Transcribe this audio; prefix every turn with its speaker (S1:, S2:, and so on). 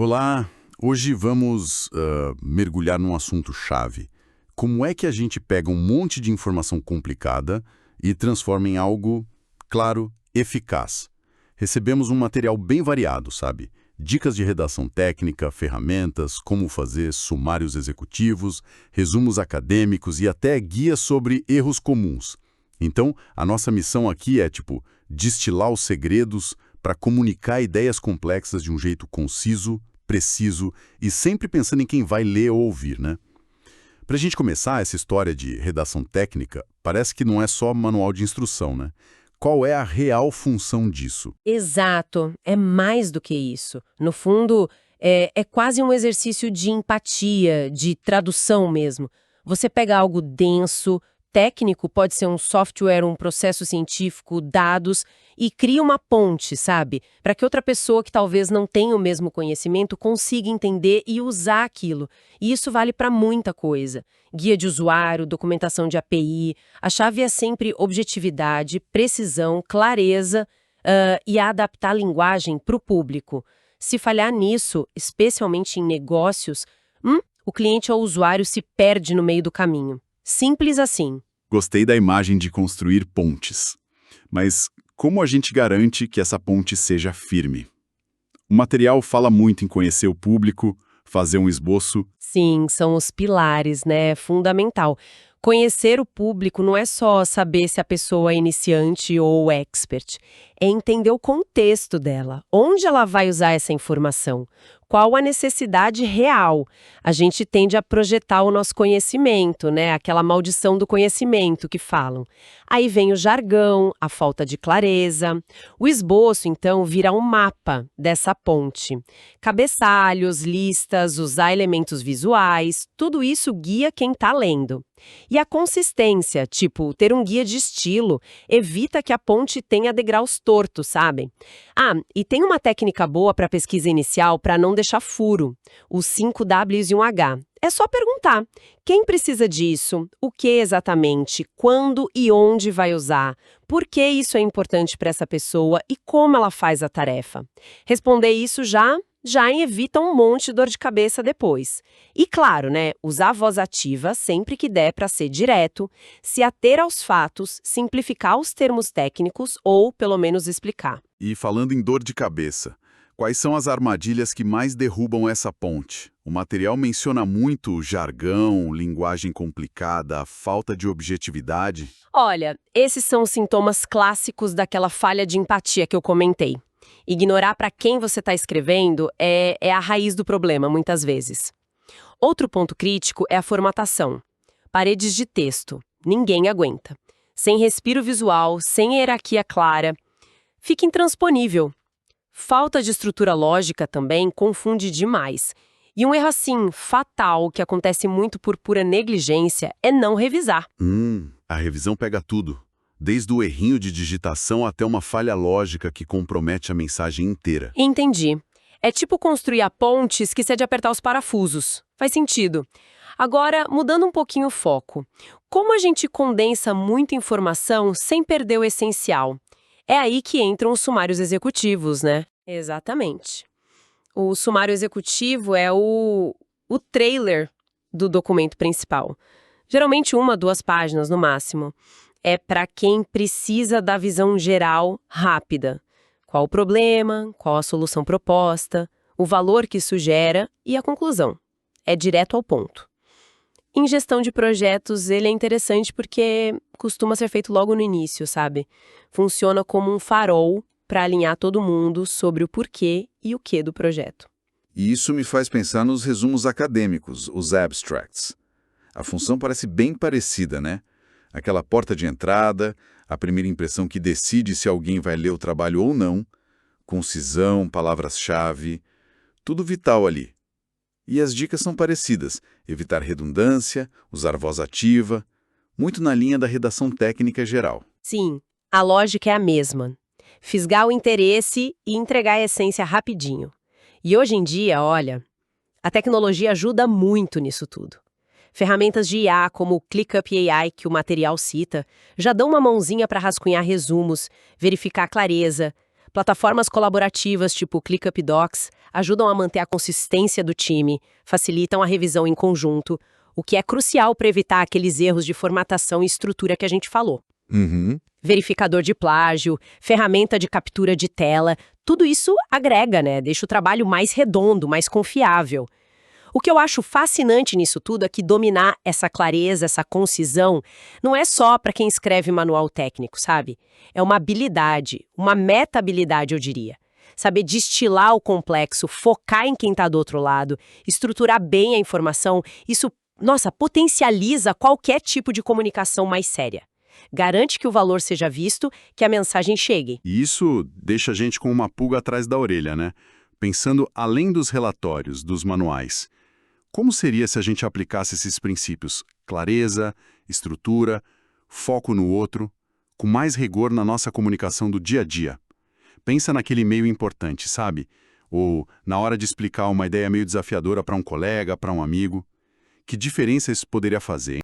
S1: Olá, hoje vamos mergulhar num assunto-chave. Como é que a gente pega um monte de informação complicada e transforma em algo, claro, eficaz? Recebemos um material bem variado, sabe? Dicas de redação técnica, ferramentas, como fazer sumários executivos, resumos acadêmicos e até guias sobre erros comuns. Então, a nossa missão aqui é, destilar os segredos para comunicar ideias complexas de um jeito conciso, preciso e sempre pensando em quem vai ler ou ouvir, né? Para a gente começar essa história de redação técnica, parece que não é só manual de instrução, né? Qual é a real função disso?
S2: Exato, é mais do que isso. No fundo, é quase um exercício de empatia, de tradução mesmo. Você pega algo denso, técnico, pode ser um software, um processo científico, dados, e cria uma ponte, sabe? Para que outra pessoa que talvez não tenha o mesmo conhecimento consiga entender e usar aquilo. E isso vale para muita coisa. Guia de usuário, documentação de API. A chave é sempre objetividade, precisão, clareza e adaptar a linguagem para o público. Se falhar nisso, especialmente em negócios, o cliente ou o usuário se perde no meio do caminho. Simples assim.
S1: Gostei da imagem de construir pontes. Mas como a gente garante que essa ponte seja firme? O material fala muito em conhecer o público, fazer um esboço.
S2: Sim, são os pilares, né? É fundamental. Conhecer o público não é só saber se a pessoa é iniciante ou expert. É entender o contexto dela, onde ela vai usar essa informação, qual a necessidade real. A gente tende a projetar o nosso conhecimento, né? Aquela maldição do conhecimento que falam. Aí vem o jargão, a falta de clareza. O esboço, então, vira um mapa dessa ponte. Cabeçalhos, listas, usar elementos visuais, tudo isso guia quem está lendo. E a consistência, ter um guia de estilo, evita que a ponte tenha degraus tortos, sabe? E tem uma técnica boa para pesquisa inicial para não deixar furo, os 5 Ws e um H. É só perguntar, quem precisa disso, o que exatamente, quando e onde vai usar, por que isso é importante para essa pessoa e como ela faz a tarefa. Responder isso já evita um monte de dor de cabeça depois. E claro, né, usar a voz ativa sempre que der para ser direto, se ater aos fatos, simplificar os termos técnicos ou, pelo menos, explicar.
S1: E falando em dor de cabeça, quais são as armadilhas que mais derrubam essa ponte? O material menciona muito jargão, linguagem complicada, falta de objetividade.
S2: Olha, esses são os sintomas clássicos daquela falha de empatia que eu comentei. Ignorar para quem você está escrevendo é a raiz do problema, muitas vezes. Outro ponto crítico é a formatação. Paredes de texto. Ninguém aguenta. Sem respiro visual, sem hierarquia clara. Fica intransponível. Falta de estrutura lógica também confunde demais. E um erro assim, fatal, que acontece muito por pura negligência, é não revisar.
S1: A revisão pega tudo. Desde o errinho de digitação até uma falha lógica que compromete a mensagem inteira.
S2: Entendi. É tipo construir a ponte e esquecer de apertar os parafusos. Faz sentido. Agora, mudando um pouquinho o foco. Como a gente condensa muita informação sem perder o essencial? É aí que entram os sumários executivos, né? Exatamente. O sumário executivo é o trailer do documento principal. Geralmente 1 a 2 páginas no máximo. É para quem precisa da visão geral rápida. Qual o problema, qual a solução proposta, o valor que isso gera e a conclusão. É direto ao ponto. Em gestão de projetos, ele é interessante porque costuma ser feito logo no início, sabe? Funciona como um farol para alinhar todo mundo sobre o porquê e o que do projeto.
S3: E isso me faz pensar nos resumos acadêmicos, os abstracts. A função parece bem parecida, né? Aquela porta de entrada, a primeira impressão que decide se alguém vai ler o trabalho ou não, concisão, palavras-chave, tudo vital ali. E as dicas são parecidas, evitar redundância, usar voz ativa, muito na linha da redação técnica geral.
S2: Sim, a lógica é a mesma. Fisgar o interesse e entregar a essência rapidinho. E hoje em dia, olha, a tecnologia ajuda muito nisso tudo. Ferramentas de IA, como o ClickUp AI, que o material cita, já dão uma mãozinha para rascunhar resumos, verificar a clareza, Plataformas colaborativas tipo ClickUp Docs ajudam a manter a consistência do time, facilitam a revisão em conjunto, o que é crucial para evitar aqueles erros de formatação e estrutura que a gente falou.
S3: Uhum.
S2: Verificador de plágio, ferramenta de captura de tela, tudo isso agrega, né? Deixa o trabalho mais redondo, mais confiável. O que eu acho fascinante nisso tudo é que dominar essa clareza, essa concisão, não é só para quem escreve manual técnico, sabe? É uma habilidade, uma meta-habilidade, eu diria. Saber destilar o complexo, focar em quem está do outro lado, estruturar bem a informação, isso, nossa, potencializa qualquer tipo de comunicação mais séria. Garante que o valor seja visto, que a mensagem chegue.
S1: E isso deixa a gente com uma pulga atrás da orelha, né? Pensando além dos relatórios, dos manuais. Como seria se a gente aplicasse esses princípios? Clareza, estrutura, foco no outro, com mais rigor na nossa comunicação do dia a dia. Pensa naquele e-mail importante, sabe? Ou na hora de explicar uma ideia meio desafiadora para um colega, para um amigo. Que diferença isso poderia fazer, hein?